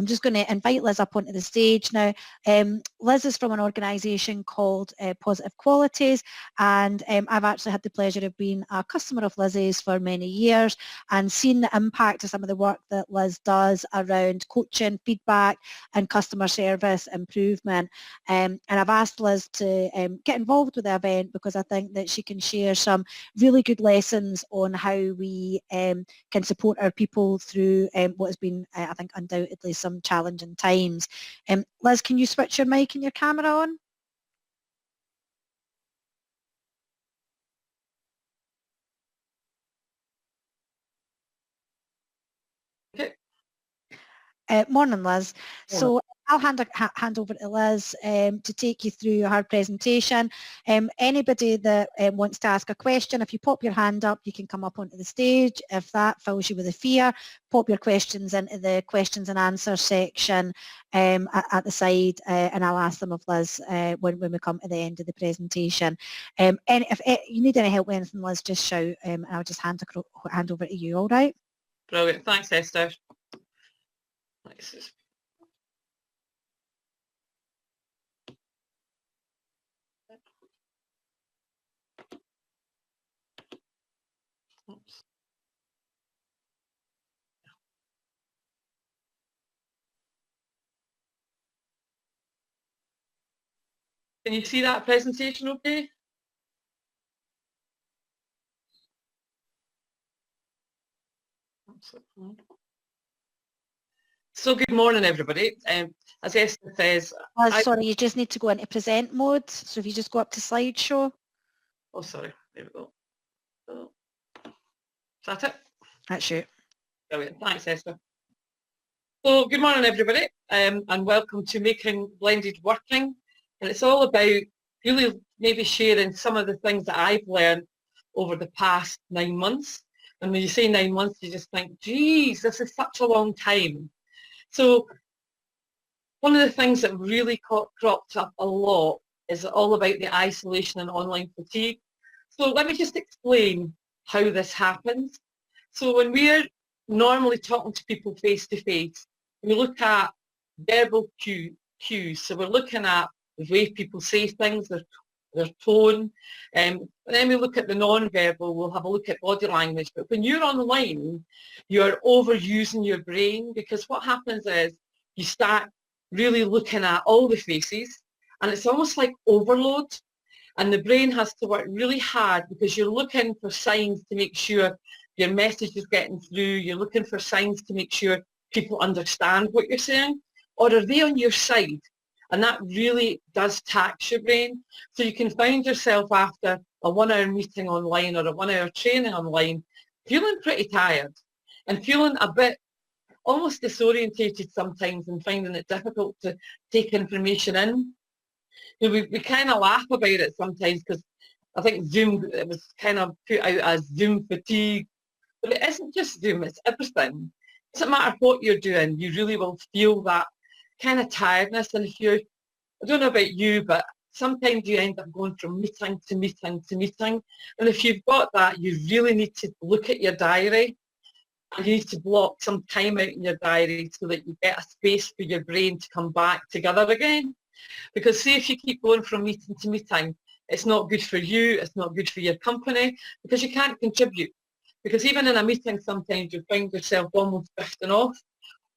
just going to invite Liz up onto the stage now. Liz is from an organisation called Positive Qualities, and I've actually had the pleasure of being a customer of Liz's for many years and seen the impact of some of the work that Liz does around coaching, feedback and customer service improvement. And I've asked Liz to get involved with the event because I think that she can share some really good lessons on how we can support our people through what has been, I think, undoubtedly some challenging times. Liz, can you switch your mic and your camera on? Okay. Morning, Liz. So I'll hand over to Liz to take you through her presentation. Anybody that wants to ask a question, if you pop your hand up, you can come up onto the stage. If that fills you with a fear, pop your questions into the questions and answers section at the side, and I'll ask them of Liz when we come to the end of the presentation. And if you need any help with anything, Liz, just shout, and I'll just hand over to you, all right? Brilliant. Thanks, Esther. Thanks. Oops. Can you see that presentation okay? So good morning, everybody. As Esther says... sorry, you just need to go into present mode. So if you just go up to slideshow. Oh, sorry. There we go. Oh. Is that it? That's you. Brilliant. Thanks, Esther. So good morning, everybody, and welcome to Making Blended Working. And it's all about really maybe sharing some of the things that I've learned over the past 9 months. And when you say 9 months, you just think, geez, this is such a long time. So one of the things that really cropped up a lot is all about the isolation and online fatigue. So let me just explain how this happens. So when we're normally talking to people face to face, we look at verbal cues. So we're looking at the way people say things, their tone, and then we look at the non-verbal, we'll have a look at body language. But when you're online, you're overusing your brain, because what happens is you start really looking at all the faces, and it's almost like overload, and the brain has to work really hard because you're looking for signs to make sure your message is getting through, you're looking for signs to make sure people understand what you're saying, or are they on your side? And that really does tax your brain. So you can find yourself after a 1 hour meeting online or a 1 hour training online, feeling pretty tired and feeling a bit almost disorientated sometimes and finding it difficult to take information in. You know, we kind of laugh about it sometimes because I think Zoom, it was kind of put out as Zoom fatigue, but it isn't just Zoom, it's everything. It doesn't matter what you're doing, you really will feel that kind of tiredness. And if you're, I don't know about you, but sometimes you end up going from meeting to meeting to meeting. And if you've got that, you really need to look at your diary, and you need to block some time out in your diary so that you get a space for your brain to come back together again. Because say if you keep going from meeting to meeting, it's not good for you, it's not good for your company, because you can't contribute. Because even in a meeting, sometimes you find yourself almost drifting off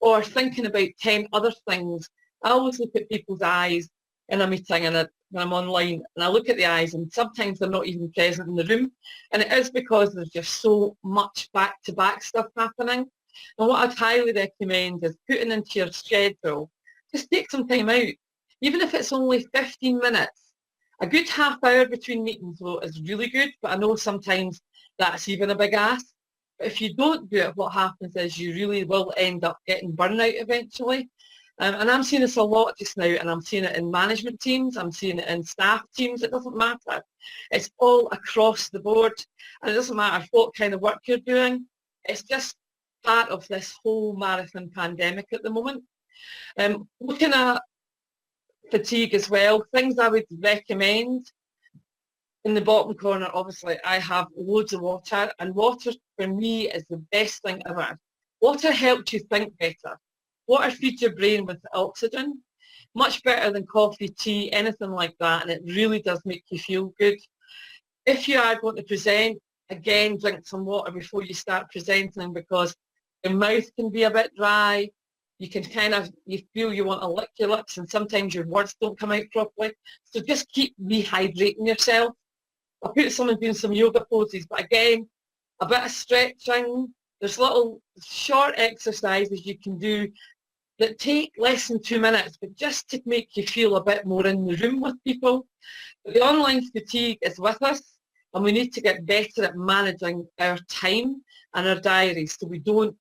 or thinking about 10 other things. I always look at people's eyes in a meeting and when I'm online, and I look at the eyes, and sometimes they're not even present in the room. And it is because there's just so much back-to-back stuff happening. And what I'd highly recommend is putting into your schedule, just take some time out. Even if it's only 15 minutes, a good half hour between meetings though is really good, but I know sometimes that's even a big ask. But if you don't do it, what happens is you really will end up getting burnout eventually. And I'm seeing this a lot just now, and I'm seeing it in management teams, I'm seeing it in staff teams, it doesn't matter. It's all across the board, and it doesn't matter what kind of work you're doing. It's just part of this whole marathon pandemic at the moment. Looking at fatigue as well, things I would recommend. In the bottom corner, obviously, I have loads of water, and water for me is the best thing ever. Water helps you think better. Water feeds your brain with oxygen, much better than coffee, tea, anything like that, and it really does make you feel good. If you are going to present, again, drink some water before you start presenting, because your mouth can be a bit dry. You can you feel you want to lick your lips, and sometimes your words don't come out properly. So just keep rehydrating yourself. I put someone doing some yoga poses, but again, a bit of stretching. There's little short exercises you can do that take less than 2 minutes, but just to make you feel a bit more in the room with people. But the online fatigue is with us, and we need to get better at managing our time and our diaries so we don't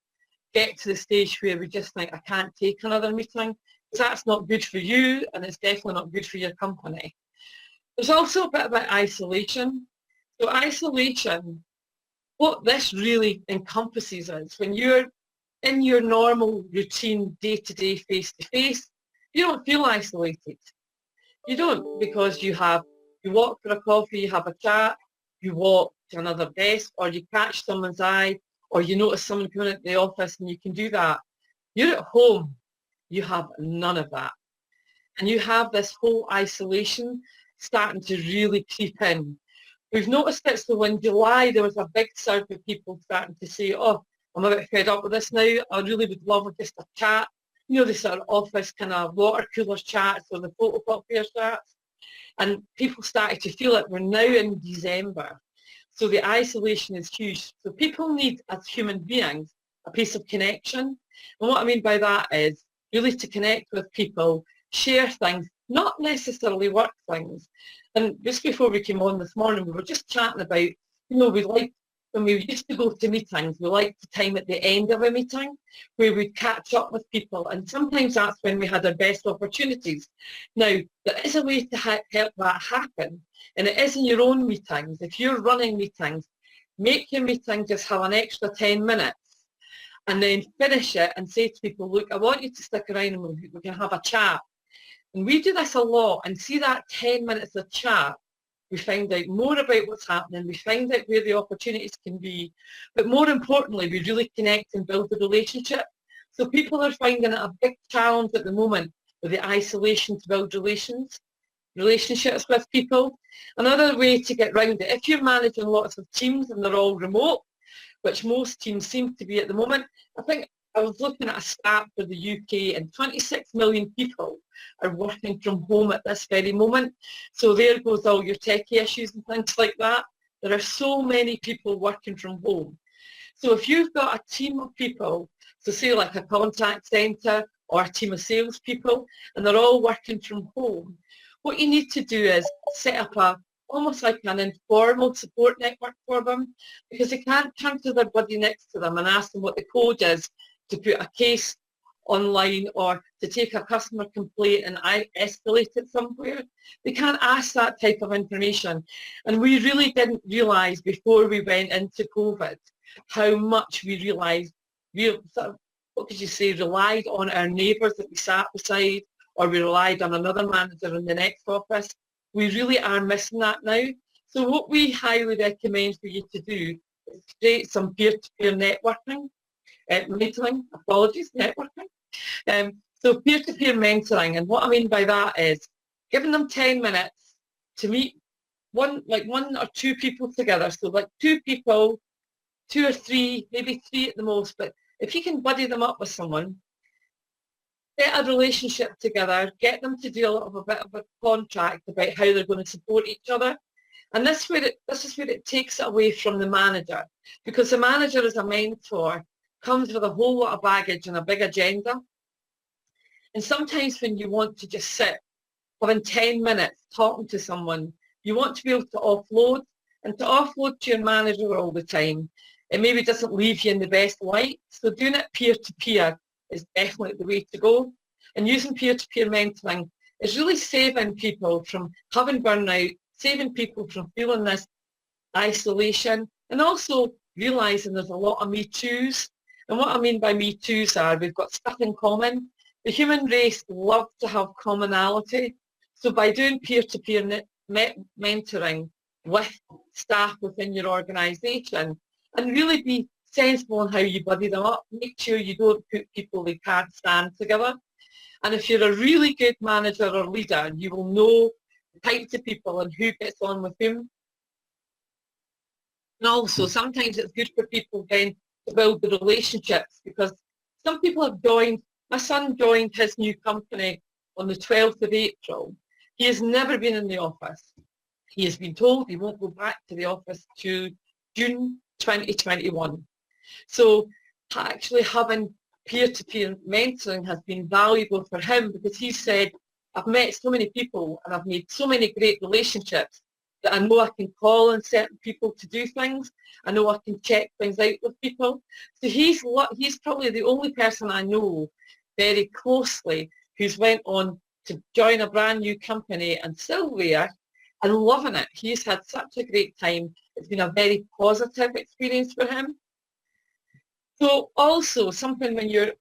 get to the stage where we just think, I can't take another meeting. That's not good for you, and it's definitely not good for your company. There's also a bit about isolation. So isolation, what this really encompasses is when you're in your normal routine day-to-day face-to-face, you don't feel isolated. You don't, because you walk for a coffee, you have a chat, you walk to another desk, or you catch someone's eye, or you notice someone coming into the office, and you can do that. You're at home, you have none of that. And you have this whole isolation starting to really creep in. We've noticed it, so in July there was a big surge of people starting to say, oh, I'm a bit fed up with this now, I really would love just a chat. You know, the sort of office kind of water cooler chats or the photocopier chats. And people started to feel it. We're now in December. So the isolation is huge. So people need, as human beings, a piece of connection. And what I mean by that is really to connect with people, share things, not necessarily work things. And just before we came on this morning, we were just chatting about, we like, when we used to go to meetings, we liked the time at the end of a meeting where we'd catch up with people. And sometimes that's when we had our best opportunities. Now, there is a way to help that happen. And it is in your own meetings. If you're running meetings, make your meeting just have an extra 10 minutes and then finish it and say to people, look, I want you to stick around and we can have a chat. And we do this a lot, and see that 10 minutes of chat, we find out more about what's happening, we find out where the opportunities can be, but more importantly, we really connect and build a relationship. So people are finding it a big challenge at the moment with the isolation to build relationships with people. Another way to get round it, if you're managing lots of teams and they're all remote, which most teams seem to be at the moment, I think I was looking at a stat for the UK, and 26 million people are working from home at this very moment. So there goes all your techie issues and things like that. There are so many people working from home. So if you've got a team of people, so say like a contact centre or a team of salespeople, and they're all working from home, what you need to do is set up almost like an informal support network for them, because they can't turn to their buddy next to them and ask them what the code is to put a case online or to take a customer complaint and escalate it somewhere. They can't ask that type of information. And we really didn't realise before we went into COVID how much we realised we sort of, what could you say, relied on our neighbours that we sat beside, or we relied on another manager in the next office. We really are missing that now. So what we highly recommend for you to do is create some peer-to-peer networking. Networking. So peer-to-peer mentoring, and what I mean by that is giving them 10 minutes to meet one or two people together. So like two people, two or three, maybe three at the most, but if you can buddy them up with someone, get a relationship together, get them to do a bit of a contract about how they're going to support each other. And this is where it takes it away from the manager, because the manager as a mentor comes with a whole lot of baggage and a big agenda. And sometimes when you want to just sit, having 10 minutes talking to someone, you want to be able to offload. And to offload to your manager all the time, it maybe doesn't leave you in the best light. So doing it peer-to-peer is definitely the way to go. And using peer-to-peer mentoring is really saving people from having burnout, saving people from feeling this isolation, and also realising there's a lot of me toos. And what I mean by me toos are we've got stuff in common. The human race loves to have commonality. So by doing peer-to-peer mentoring with staff within your organisation, and really be sensible in how you buddy them up. Make sure you don't put people they can't stand together. And if you're a really good manager or leader, you will know the types of people and who gets on with whom. And also, sometimes it's good for people then to build the relationships, because some people have joined. My son joined his new company on the 12th of April. He has never been in the office. He has been told he won't go back to the office to June 2021. So actually having peer-to-peer mentoring has been valuable for him, because he said, I've met so many people and I've made so many great relationships that I know I can call on certain people to do things. I know I can check things out with people. So he's probably the only person I know very closely who's went on to join a brand new company and still there and loving it. He's had such a great time. It's been a very positive experience for him. So also something when you're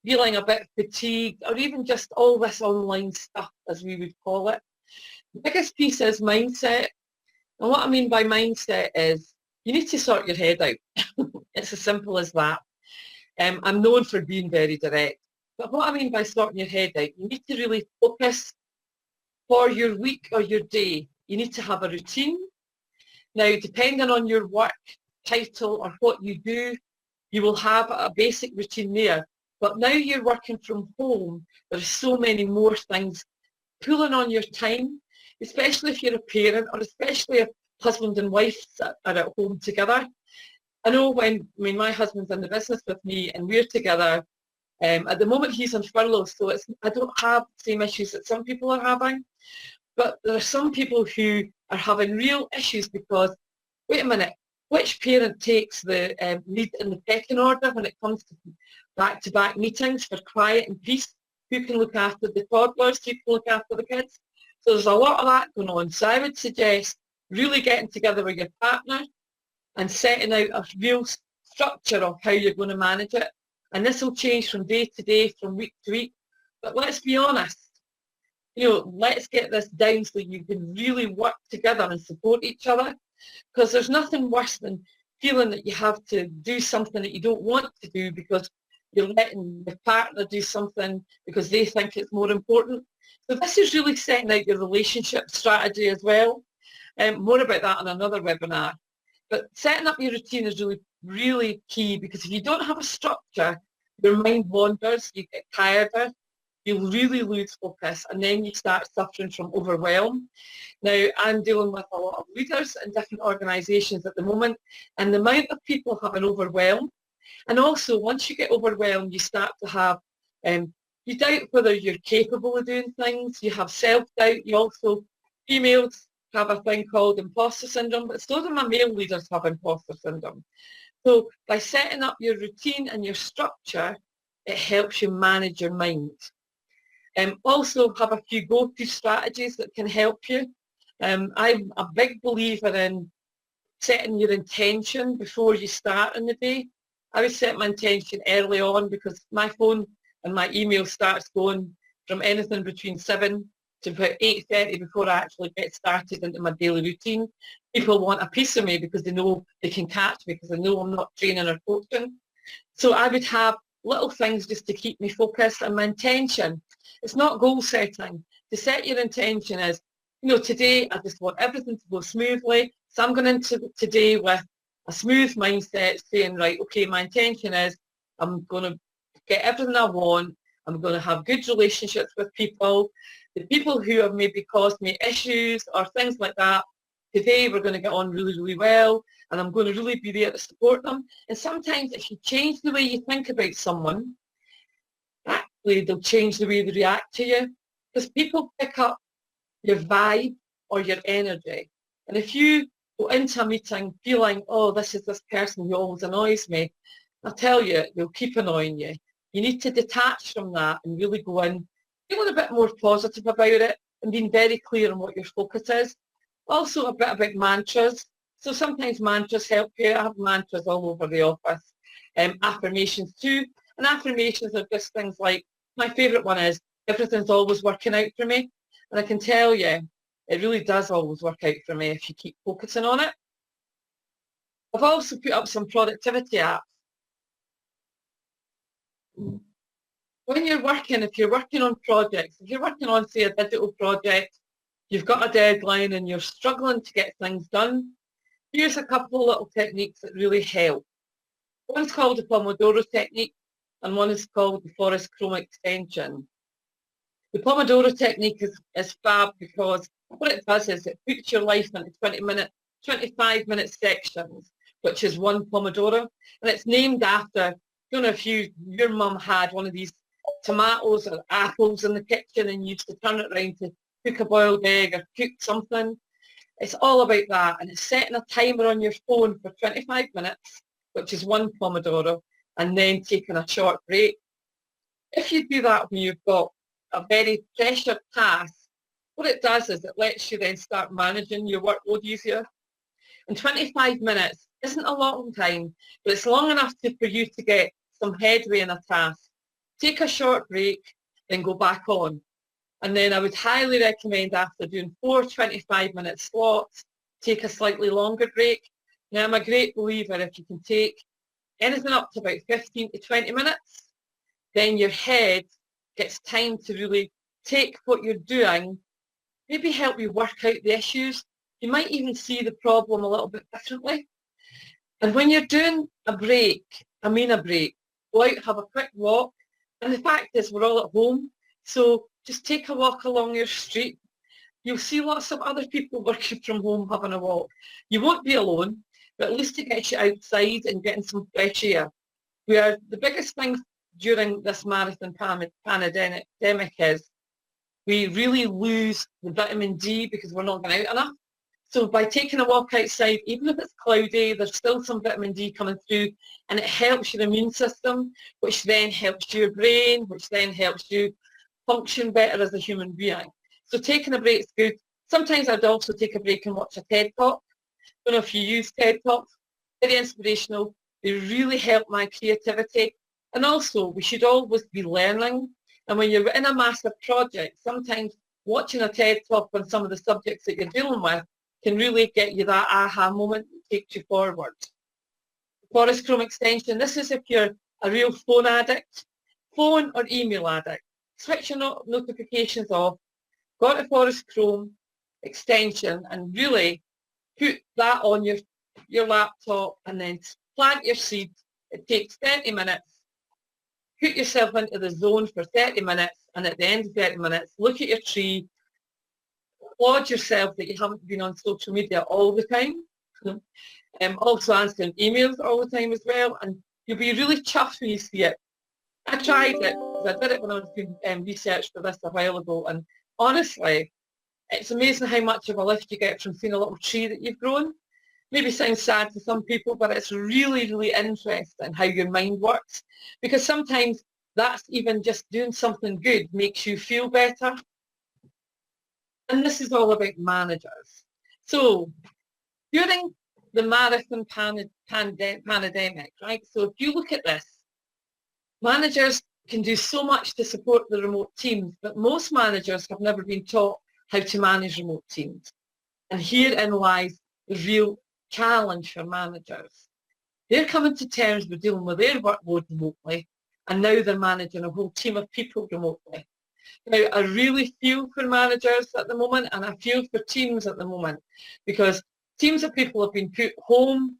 feeling a bit fatigued, or even just all this online stuff, as we would call it, the biggest piece is mindset. And what I mean by mindset is you need to sort your head out. It's as simple as that. I'm known for being very direct. But what I mean by sorting your head out, you need to really focus for your week or your day. You need to have a routine. Now, depending on your work title or what you do, you will have a basic routine there. But now you're working from home, there's so many more things pulling on your time, especially if you're a parent, or especially if husband and wife are at home together. I know my husband's in the business with me and we're together. At the moment he's on furlough, so I don't have the same issues that some people are having. But there are some people who are having real issues because, wait a minute, which parent takes the lead in the pecking order when it comes to back-to-back meetings for quiet and peace? Who can look after the toddlers? Who can look after the kids? So there's a lot of that going on. So I would suggest really getting together with your partner and setting out a real structure of how you're going to manage it. And this will change from day to day, from week to week. But let's be honest, let's get this down so you can really work together and support each other, because there's nothing worse than feeling that you have to do something that you don't want to do because you're letting your partner do something because they think it's more important. So this is really setting out your relationship strategy as well. More about that on another webinar. But setting up your routine is really, really key, because if you don't have a structure, your mind wanders, you get tireder, you'll really lose focus, and then you start suffering from overwhelm. Now, I'm dealing with a lot of leaders in different organisations at the moment, and the amount of people having overwhelm, and also once you get overwhelmed, you start to have, you doubt whether you're capable of doing things, you have self-doubt, you also, females have a thing called imposter syndrome, but so do my male leaders have imposter syndrome. So by setting up your routine and your structure, it helps you manage your mind. Also have a few go-to strategies that can help you. I'm a big believer in setting your intention before you start in the day. I would set my intention early on, because my phone and my email starts going from anything between 7 to about 8:30 before I actually get started into my daily routine. People want a piece of me because they know they can catch me, because they know I'm not training or coaching. So I would have little things just to keep me focused, and my intention. It's not goal setting. To set your intention is, today I just want everything to go smoothly. So I'm going into today with a smooth mindset, saying, right, okay, my intention is I'm going to get everything I want. I'm going to have good relationships with people. The people who have maybe caused me issues or things like that, today we're going to get on really, really well, and I'm going to really be there to support them. And sometimes if you change the way you think about someone, actually they'll change the way they react to you, because people pick up your vibe or your energy. And if you go into a meeting feeling, oh, this is this person who always annoys me, I'll tell you, they'll keep annoying you. You need to detach from that and really go in feeling a bit more positive about it and being very clear on what your focus is. Also a bit about mantras. So sometimes mantras help you. I have mantras all over the office. Affirmations too. And affirmations are just things like, my favourite one is, everything's always working out for me. And I can tell you, it really does always work out for me if you keep focusing on it. I've also put up some productivity apps. When you're working, if you're working on projects, if you're working on, say, a digital project, you've got a deadline and you're struggling to get things done, here's a couple of little techniques that really help. One's called the Pomodoro technique and one is called the Forest Chrome extension. The Pomodoro technique is fab because what it does is it puts your life into 25-minute sections, which is one Pomodoro, and it's named after, I don't know if your mum had one of these tomatoes or apples in the kitchen and you used to turn it around to cook a boiled egg or cook something. It's all about that, and it's setting a timer on your phone for 25 minutes, which is one Pomodoro, and then taking a short break. If you do that when you've got a very pressured task, what it does is it lets you then start managing your workload easier. And 25 minutes isn't a long time, but it's long enough for you to get some headway in a task. Take a short break, then go back on. And then I would highly recommend after doing 4 25-minute slots, take a slightly longer break. Now, I'm a great believer if you can take anything up to about 15 to 20 minutes, then your head gets time to really take what you're doing, maybe help you work out the issues. You might even see the problem a little bit differently. And when you're doing a break, go out, have a quick walk. And the fact is we're all at home, so just take a walk along your street. You'll see lots of other people working from home having a walk. You won't be alone, but at least it gets you outside and getting some fresh air. Where the biggest thing during this marathon pandemic is we really lose the vitamin D because we're not going out enough. So by taking a walk outside, even if it's cloudy, there's still some vitamin D coming through, and it helps your immune system, which then helps your brain, which then helps you function better as a human being. So taking a break is good. Sometimes I'd also take a break and watch a TED Talk. I don't know if you use TED Talks. Very inspirational. They really help my creativity. And also, we should always be learning. And when you're in a massive project, sometimes watching a TED Talk on some of the subjects that you're dealing with can really get you that aha moment that takes you forward. Forest Chrome extension, this is if you're a real phone addict, phone or email addict. Switch your notifications off, go to Forest Chrome extension and really put that on your laptop and then plant your seed. It takes 30 minutes. Put yourself into the zone for 30 minutes, and at the end of 30 minutes, look at your tree, applaud yourself that you haven't been on social media all the time. Also answering emails all the time as well, and you'll be really chuffed when you see it. I tried it, because I did it when I was doing research for this a while ago, and honestly, it's amazing how much of a lift you get from seeing a little tree that you've grown. Maybe sounds sad to some people, but it's really, really interesting how your mind works, because sometimes that's even just doing something good makes you feel better. And this is all about managers. So during the marathon pandemic, right? So if you look at this, managers can do so much to support the remote teams, but most managers have never been taught how to manage remote teams. And herein lies the real challenge for managers. They're coming to terms with dealing with their workload remotely, and now they're managing a whole team of people remotely. Now, I really feel for managers at the moment, and I feel for teams at the moment, because teams of people have been put home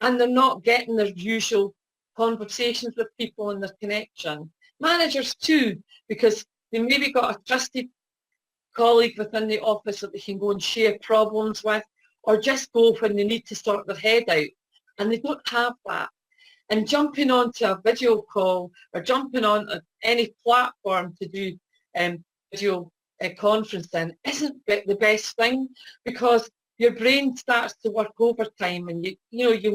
and they're not getting their usual conversations with people and their connection. Managers too, because they maybe got a trusted colleague within the office that they can go and share problems with, or just go when they need to sort their head out, and they don't have that. And jumping onto a video call or jumping on any platform to do video conferencing isn't the best thing, because your brain starts to work overtime, and you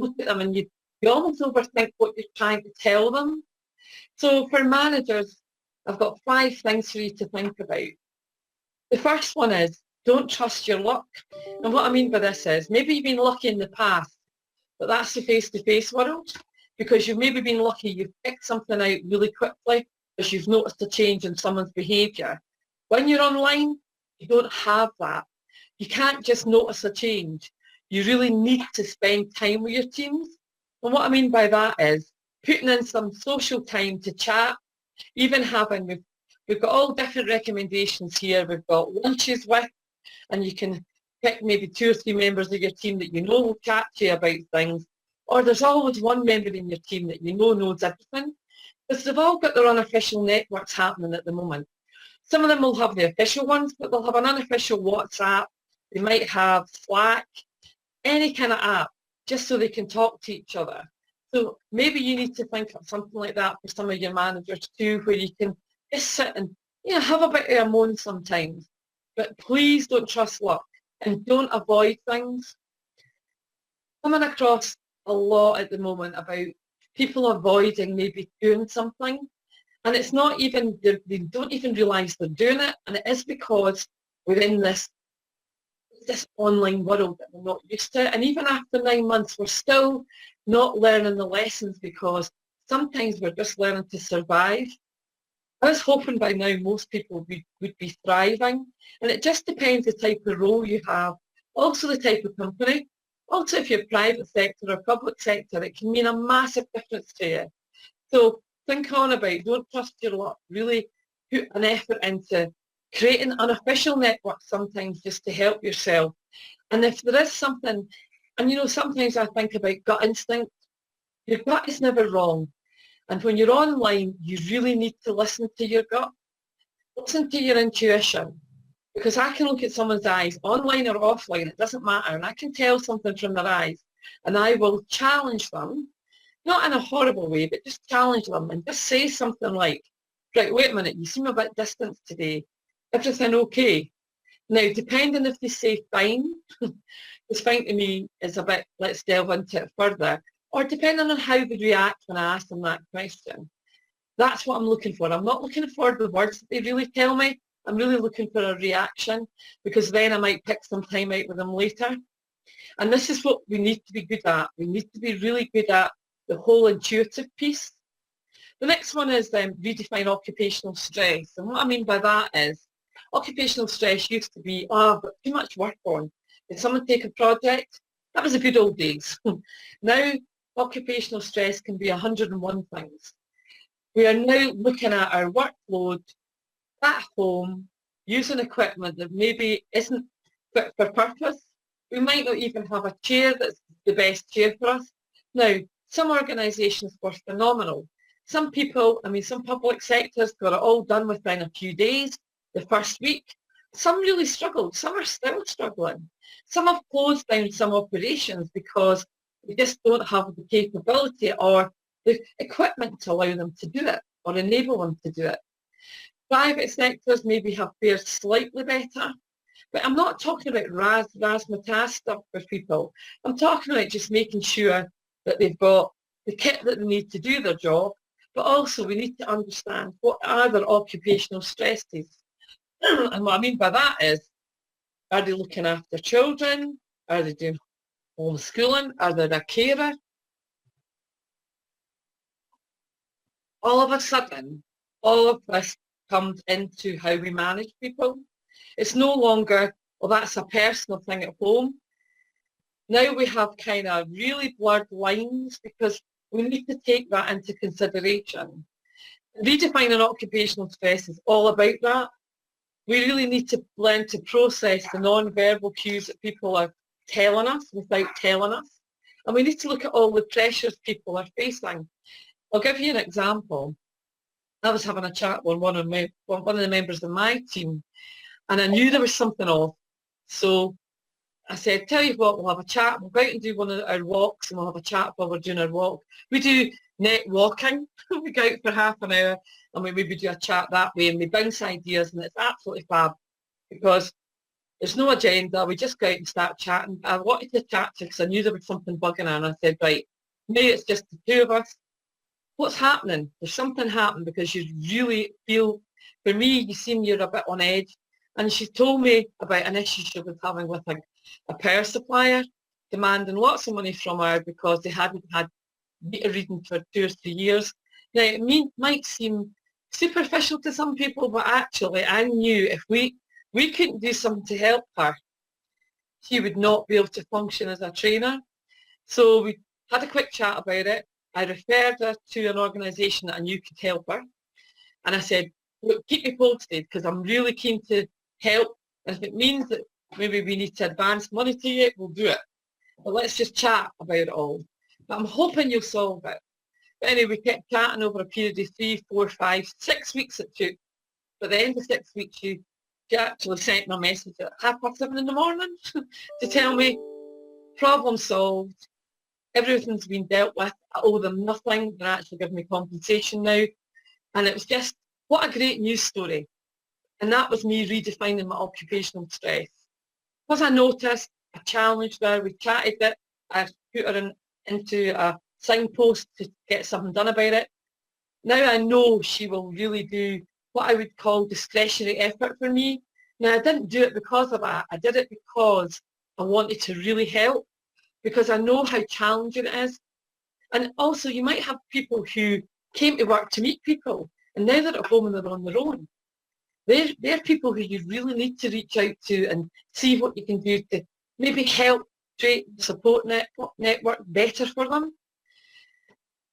look at them and you almost overthink what you're trying to tell them. So for managers, I've got 5 things for you to think about. The first one is, don't trust your luck. And what I mean by this is, maybe you've been lucky in the past, but that's the face-to-face world, because you've maybe been lucky, you've picked something out really quickly because you've noticed a change in someone's behaviour. When you're online, you don't have that. You can't just notice a change. you really need to spend time with your teams. And what I mean by that is putting in some social time to chat, even having, we've got all different recommendations here. We've got lunches with, and you can pick maybe 2 or 3 members of your team that you know will chat to you about things. Or there's always one member in your team that you know knows everything. Because they've all got their unofficial networks happening at the moment. Some of them will have the official ones, but they'll have an unofficial WhatsApp. They might have Slack, any kind of app, just so they can talk to each other. So maybe you need to think of something like that for some of your managers too, where you can just sit and have a bit of a moan sometimes. But please don't trust luck and don't avoid things. Coming across a lot at the moment about people avoiding maybe doing something, and it's not even, they don't even realise they're doing it, and it is because we're in this online world that we're not used to. And even after 9 months, we're still not learning the lessons because sometimes we're just learning to survive. I was hoping by now most people would be thriving. And it just depends the type of role you have, also the type of company. Also, if you're private sector or public sector, it can mean a massive difference to you. So think on about, don't trust your luck. Really put an effort into creating unofficial networks sometimes just to help yourself. And if there is something, and sometimes I think about gut instinct. Your gut is never wrong. And when you're online, you really need to listen to your gut. Listen to your intuition. Because I can look at someone's eyes, online or offline, it doesn't matter. And I can tell something from their eyes. And I will challenge them, not in a horrible way, but just challenge them and just say something like, right, wait a minute, you seem a bit distant today. Everything okay? Now, depending if they say fine, because fine to me is a bit, let's delve into it further, or depending on how they react when I ask them that question. That's what I'm looking for. I'm not looking for the words that they really tell me. I'm really looking for a reaction, because then I might pick some time out with them later. And this is what we need to be good at. We need to be really good at the whole intuitive piece. The next one is redefine occupational stress. And what I mean by that is occupational stress used to be, I've got too much work on. Did someone take a project? That was the good old days. Now, occupational stress can be 101 things. We are now looking at our workload at home, using equipment that maybe isn't fit for purpose. We might not even have a chair that's the best chair for us. Now, some organisations were phenomenal. Some people, some public sectors got it all done within a few days, the first week. Some really struggled. Some are still struggling. Some have closed down some operations because they just don't have the capability or the equipment to allow them to do it or enable them to do it. Private sectors maybe have fared slightly better, but I'm not talking about razzmatazz stuff for people. I'm talking about just making sure that they've got the kit that they need to do their job, but also we need to understand what are their occupational stresses. And what I mean by that is, are they looking after children? Are they doing homeschooling? Are they a carer? All of a sudden, all of this comes into how we manage people. It's no longer, well, that's a personal thing at home. Now we have kind of really blurred lines because we need to take that into consideration. Redefining occupational stress is all about that. We really need to learn to process the non-verbal cues that people are telling us without telling us. And we need to look at all the pressures people are facing. I'll give you an example. I was having a chat with one of the members of my team, and I knew there was something off. So I said, tell you what, we'll have a chat. We'll go out and do one of our walks, and we'll have a chat while we're doing our walk. We do net walking. We go out for half an hour, and we maybe do a chat that way, and we bounce ideas, and it's absolutely fab because there's no agenda. We just go out and start chatting. I wanted to chat to because I knew there was something bugging her, and I said, right, maybe it's just the two of us. What's happening? There's something happening because you really feel, for me, you seem you're a bit on edge. And she told me about an issue she was having with a power supplier, demanding lots of money from her because they hadn't had meter reading for 2 or 3 years. Now, it might seem superficial to some people, but actually I knew if we couldn't do something to help her, she would not be able to function as a trainer. So we had a quick chat about it. I referred her to an organisation that I knew could help her. And I said, look, keep me posted because I'm really keen to help. And if it means that maybe we need to advance money to you, we'll do it. But let's just chat about it all. But I'm hoping you'll solve it. But anyway, we kept chatting over a period of 3, 4, 5, 6 weeks it took. But at the end of 6 weeks, she actually sent me a message at 7:30 in the morning to tell me, problem solved, everything's been dealt with, I owe them nothing, they're actually giving me compensation now. And it was just, what a great news story. And that was me redefining my occupational stress. Because I noticed, I challenged her, we chatted it, I put her into a signpost to get something done about it. Now I know she will really do what I would call discretionary effort for me. Now I didn't do it because of that. I did it because I wanted to really help, because I know how challenging it is. And also you might have people who came to work to meet people and now they're at home and they're on their own. They're people who you really need to reach out to and see what you can do to maybe help create the support network better for them.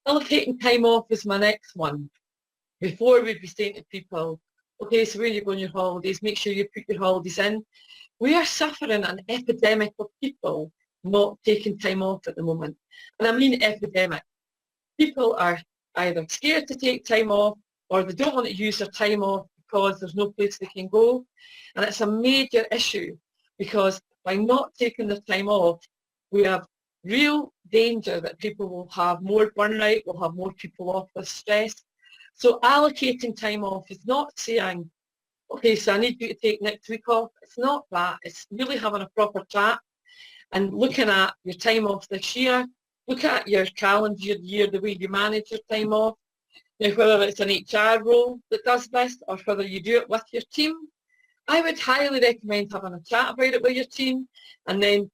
Allocating time off is my next one. Before we'd be saying to people, okay, so where you go on your holidays, make sure you put your holidays in. We are suffering an epidemic of people not taking time off at the moment. And I mean epidemic. People are either scared to take time off or they don't want to use their time off because there's no place they can go. And it's a major issue because by not taking the time off, we have real danger that people will have more burnout, will have more people off with stress. So allocating time off is not saying, okay, so I need you to take next week off. It's not that. It's really having a proper chat and looking at your time off this year, look at your calendar year, the way you manage your time off. Now, whether it's an HR role that does this or whether you do it with your team, I would highly recommend having a chat about it with your team and then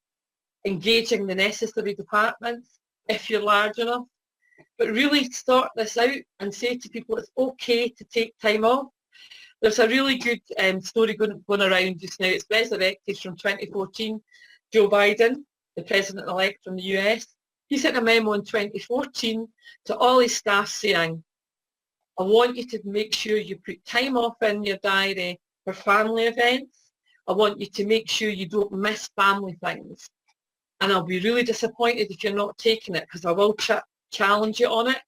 engaging the necessary departments if you're large enough. But really sort this out and say to people it's okay to take time off. There's a really good story going around just now. It's resurrected from 2014. Joe Biden, the president-elect from the US, he sent a memo in 2014 to all his staff saying, I want you to make sure you put time off in your diary for family events. I want you to make sure you don't miss family things. And I'll be really disappointed if you're not taking it because I will challenge you on it.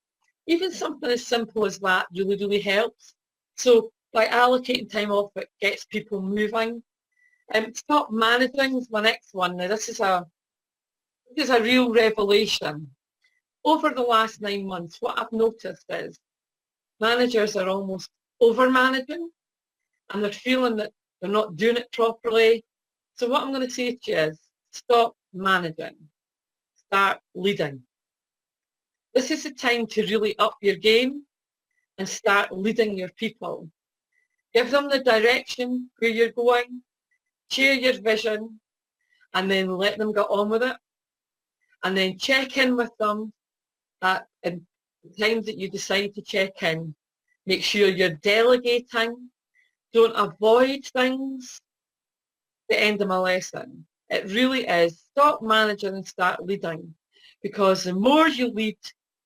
Even something as simple as that really, really helps. So by allocating time off, it gets people moving. Stop managing is my next one. Now this is a real revelation. Over the last 9 months, what I've noticed is managers are almost over-managing and they're feeling that they're not doing it properly. So what I'm going to say to you is stop managing, start leading. This is the time to really up your game and start leading your people. Give them the direction where you're going, share your vision, and then let them get on with it. And then check in with them at the times that you decide to check in. Make sure you're delegating. Don't avoid things. The end of my lesson. It really is stop managing and start leading. Because the more you lead,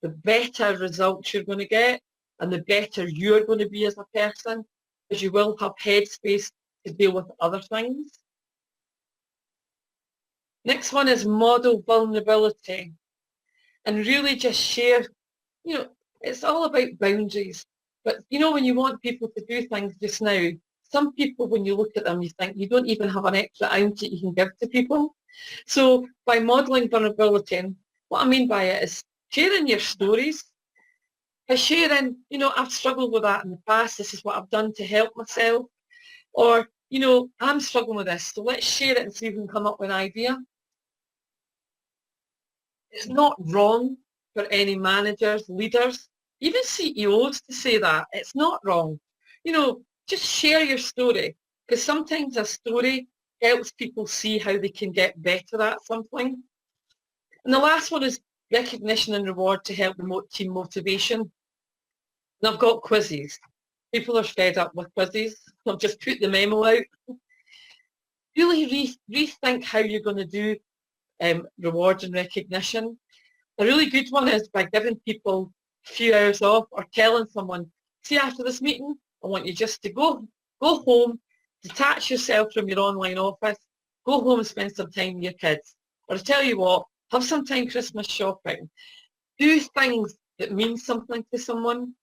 the better results you're going to get and the better you're going to be as a person because you will have headspace to deal with other things. Next one is model vulnerability and really just share, it's all about boundaries. But, when you want people to do things just now, some people, when you look at them, you think you don't even have an extra ounce that you can give to people. So by modeling vulnerability, and what I mean by it is sharing your stories, by sharing, I've struggled with that in the past, this is what I've done to help myself, or, I'm struggling with this, so let's share it and see if we can come up with an idea. It's not wrong for any managers, leaders, even CEOs to say that. It's not wrong. Just share your story because sometimes a story helps people see how they can get better at something. And the last one is recognition and reward to help promote team motivation. And I've got quizzes. People are fed up with quizzes. I've just put the memo out. really rethink how you're going to do reward and recognition. A really good one is by giving people a few hours off or telling someone, see, after this meeting, I want you just to go home, detach yourself from your online office, go home and spend some time with your kids. Or I tell you what, have some time Christmas shopping. Do things that mean something to someone.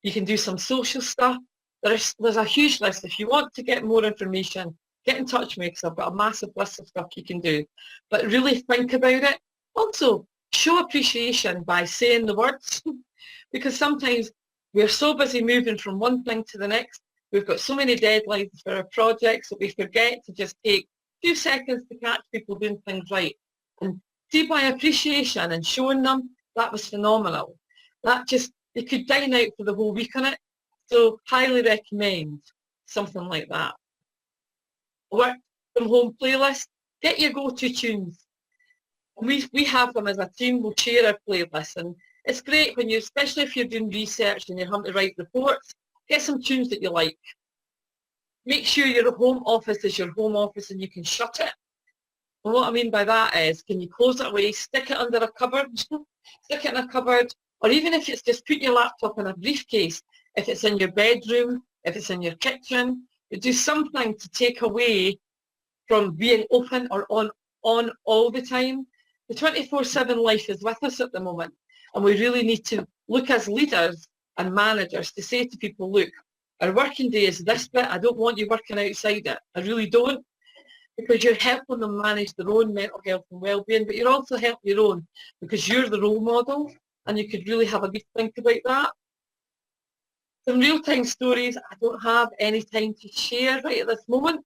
You can do some social stuff. There's a huge list. If you want to get more information, get in touch with me because I've got a massive list of stuff you can do. But really think about it. Also, show appreciation by saying the words because sometimes we're so busy moving from one thing to the next. We've got so many deadlines for our projects that we forget to just take a few seconds to catch people doing things right. And see by appreciation and showing them, that was phenomenal. That just, you could dine out for the whole week on it. So highly recommend something like that. Work from home playlist, get your go-to tunes. We have them as a team, we'll share our playlist and it's great when you, especially if you're doing research and you're having to write reports, get some tunes that you like. Make sure your home office is your home office and you can shut it. And what I mean by that is, can you close it away, stick it under a cupboard, stick it in a cupboard, or even if it's just put your laptop in a briefcase, if it's in your bedroom, if it's in your kitchen, you do something to take away from being open or on all the time. The 24/7 life is with us at the moment, and we really need to look as leaders and managers to say to people, look, our working day is this bit, I don't want you working outside it. I really don't, because you're helping them manage their own mental health and well-being, but you're also helping your own because you're the role model and you could really have a good think about that. Some real-time stories, I don't have any time to share right at this moment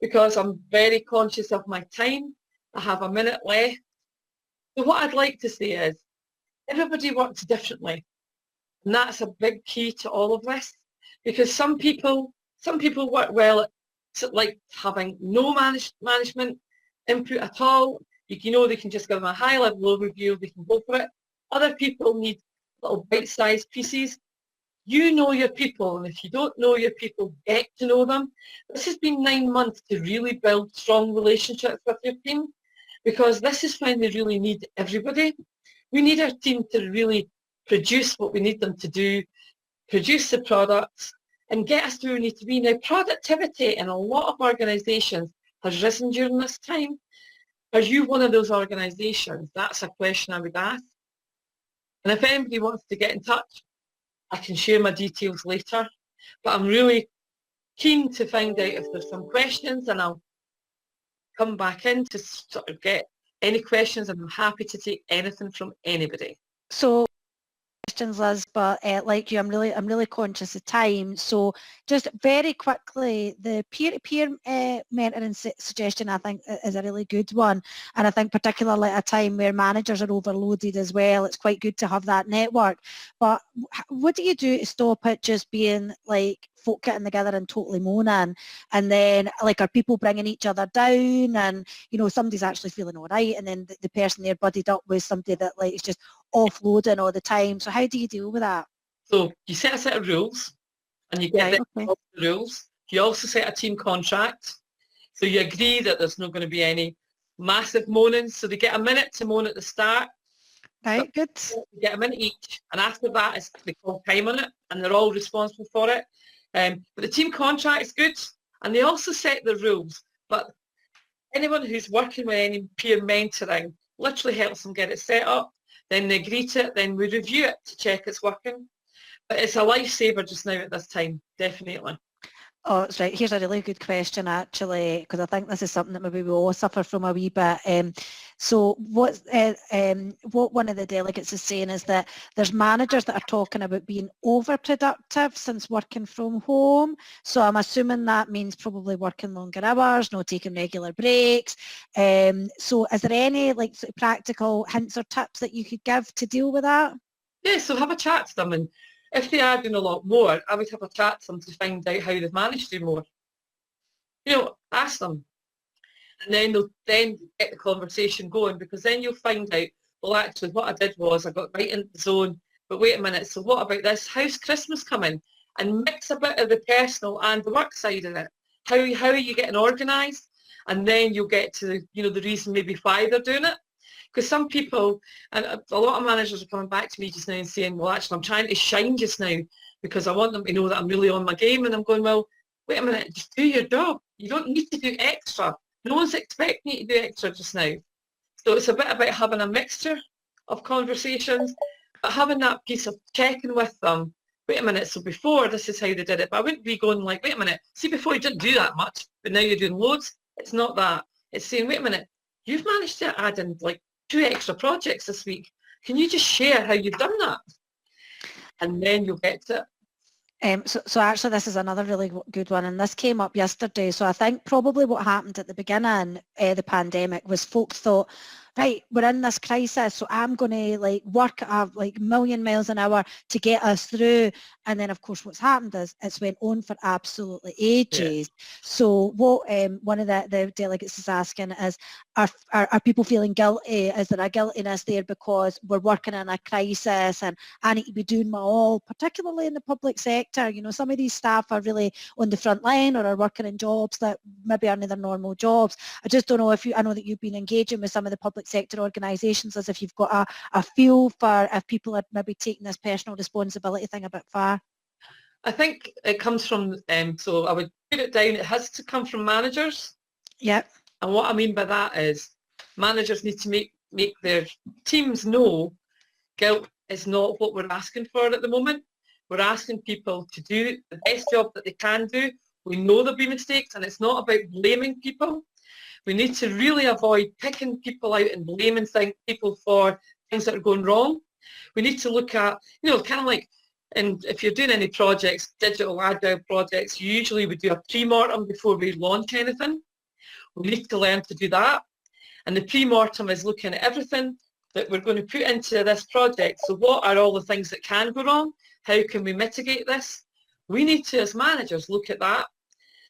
because I'm very conscious of my time. I have a minute left. So what I'd like to say is everybody works differently. And that's a big key to all of this because some people work well at like having no management input at all. You know, they can just give them a high level overview, they can go for it. Other people need little bite-sized pieces. You know your people, and if you don't know your people, get to know them. This has been 9 months to really build strong relationships with your team because this is when they really need everybody. We need our team to really produce what we need them to do, produce the products, and get us where we need to be. Now, productivity in a lot of organisations has risen during this time. Are you one of those organisations? That's a question I would ask. And if anybody wants to get in touch, I can share my details later. But I'm really keen to find out if there's some questions and I'll come back in to sort of get any questions. I'm happy to take anything from anybody. So questions, Liz, but like you, I'm really conscious of time. So just very quickly, the peer-to-peer mentoring suggestion I think is a really good one, and I think particularly at a time where managers are overloaded as well, it's quite good to have that network. But what do you do to stop it just being like folk getting together and totally moaning, and then like are people bringing each other down, and you know somebody's actually feeling all right, and then the person they're buddied up with somebody that like is just offloading all the time. So how do you deal with that? So you set a set of rules and you get the rules. You also set a team contract. So you agree that there's not going to be any massive moaning. So they get a minute to moan at the start. Right, good. They get a minute each. And after that, it's they call time on it and they're all responsible for it. But the team contract is good. And they also set the rules. But anyone who's working with any peer mentoring literally helps them get it set up. Then they agree to it, then we review it to check it's working. But it's a lifesaver just now at this time, definitely. Oh, that's right. Here's a really good question, actually, because I think this is something that maybe we all suffer from a wee bit. So what one of the delegates is saying is that there's managers that are talking about being overproductive since working from home. So I'm assuming that means probably working longer hours, not taking regular breaks. So is there any like sort of practical hints or tips that you could give to deal with that? Yeah, so have a chat to them, and if they are doing a lot more, I would have a chat to them to find out how they've managed to do more. You know, ask them. And then they'll then get the conversation going because then you'll find out, well, actually what I did was I got right into the zone, but wait a minute, so what about this? How's Christmas coming? And mix a bit of the personal and the work side in it. How are you getting organised? and then you'll get to the reason maybe why they're doing it. Because some people, and a lot of managers are coming back to me just now and saying, well, actually, I'm trying to shine just now because I want them to know that I'm really on my game. And I'm going, well, wait a minute, just do your job. You don't need to do extra. No one's expecting you to do extra just now. So it's a bit about having a mixture of conversations, but having that piece of checking with them. Wait a minute, so before this is how they did it, but I wouldn't be going like, wait a minute, see before you didn't do that much, but now you're doing loads. It's not that. It's saying, wait a minute, you've managed to add in like 2 extra projects this week. Can you just share how you've done that? And then you'll get to it. So actually this is another really good one, and this came up yesterday. So I think probably what happened at the beginning of the pandemic was folks thought, right, we're in this crisis, so I'm going to like work at like a million miles an hour to get us through. And then of course what's happened is it's went on for absolutely ages. Yeah. So what one of the delegates is asking is, are people feeling guilty? Is there a guiltiness there because we're working in a crisis and I need to be doing my all, particularly in the public sector? You know, some of these staff are really on the front line or are working in jobs that maybe aren't their normal jobs. I just don't know if I know that you've been engaging with some of the public sector organisations, as if you've got a feel for if people are maybe taking this personal responsibility thing a bit far. I think it comes from, so I would put it down, it has to come from managers. Yep. And what I mean by that is managers need to make their teams know guilt is not what we're asking for at the moment. We're asking people to do the best job that they can do. We know there'll be mistakes, and it's not about blaming people. We need to really avoid picking people out and blaming people for things that are going wrong. We need to look at, kind of like, and if you're doing any projects, digital agile projects, usually we do a pre-mortem before we launch anything. We need to learn to do that. And the pre-mortem is looking at everything that we're going to put into this project. So what are all the things that can go wrong? How can we mitigate this? We need to, as managers, look at that.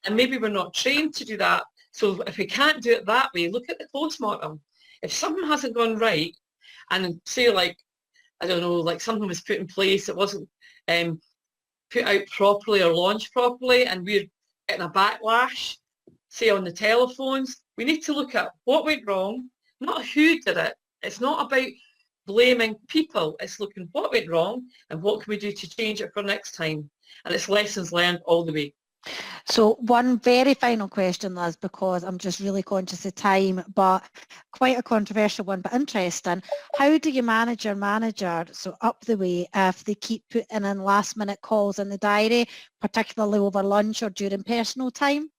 And maybe we're not trained to do that. So if we can't do it that way, look at the post-mortem. If something hasn't gone right, and say like, I don't know, like something was put in place, it wasn't put out properly or launched properly, and we're getting a backlash, say on the telephones, we need to look at what went wrong, not who did it. It's not about blaming people. It's looking what went wrong and what can we do to change it for next time. And it's lessons learned all the way. So one very final question, Liz, because I'm just really conscious of time, but quite a controversial one, but interesting. How do you manage your manager, so up the way, if they keep putting in last minute calls in the diary, particularly over lunch or during personal time?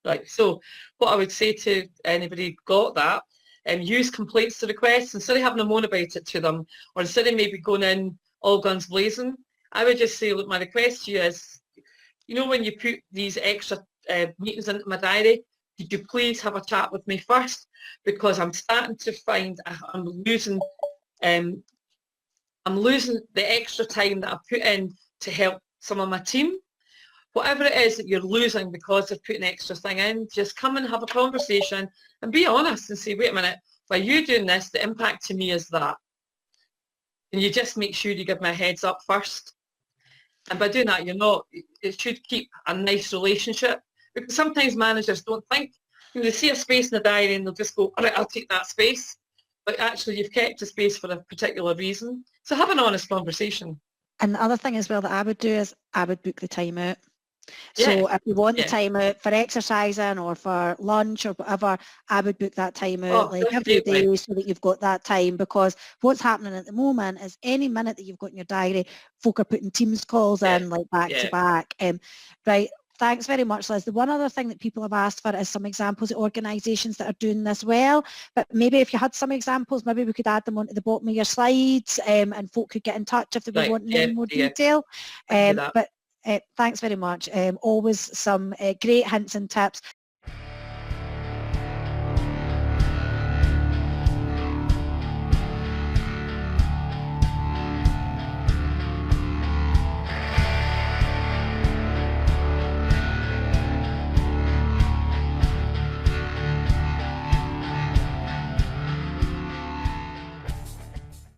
Right, so what I would say to anybody got that, use complaints to requests instead of having a moan about it to them, or instead of maybe going in all guns blazing. I would just say, look, my request to you is, when you put these extra meetings into my diary, could you please have a chat with me first? Because I'm starting to find I'm losing the extra time that I put in to help some of my team. Whatever it is that you're losing because of putting extra thing in, just come and have a conversation and be honest and say, wait a minute, by you doing this, the impact to me is that. And you just make sure you give me a heads up first. And by doing that, it should keep a nice relationship, because sometimes managers don't think, they see a space in the diary and they'll just go, all right, I'll take that space. But actually you've kept a space for a particular reason. So have an honest conversation. And the other thing as well that I would do is I would book the time out. So if you want the time out for exercising or for lunch or whatever, I would book that time out every day so that you've got that time, because what's happening at the moment is any minute that you've got in your diary, folk are putting Teams calls in like back to back. Right. Thanks very much, Liz. The one other thing that people have asked for is some examples of organisations that are doing this well, but maybe if you had some examples, maybe we could add them onto the bottom of your slides and folk could get in touch if they were wanting any more detail. But thanks very much. Always some great hints and tips.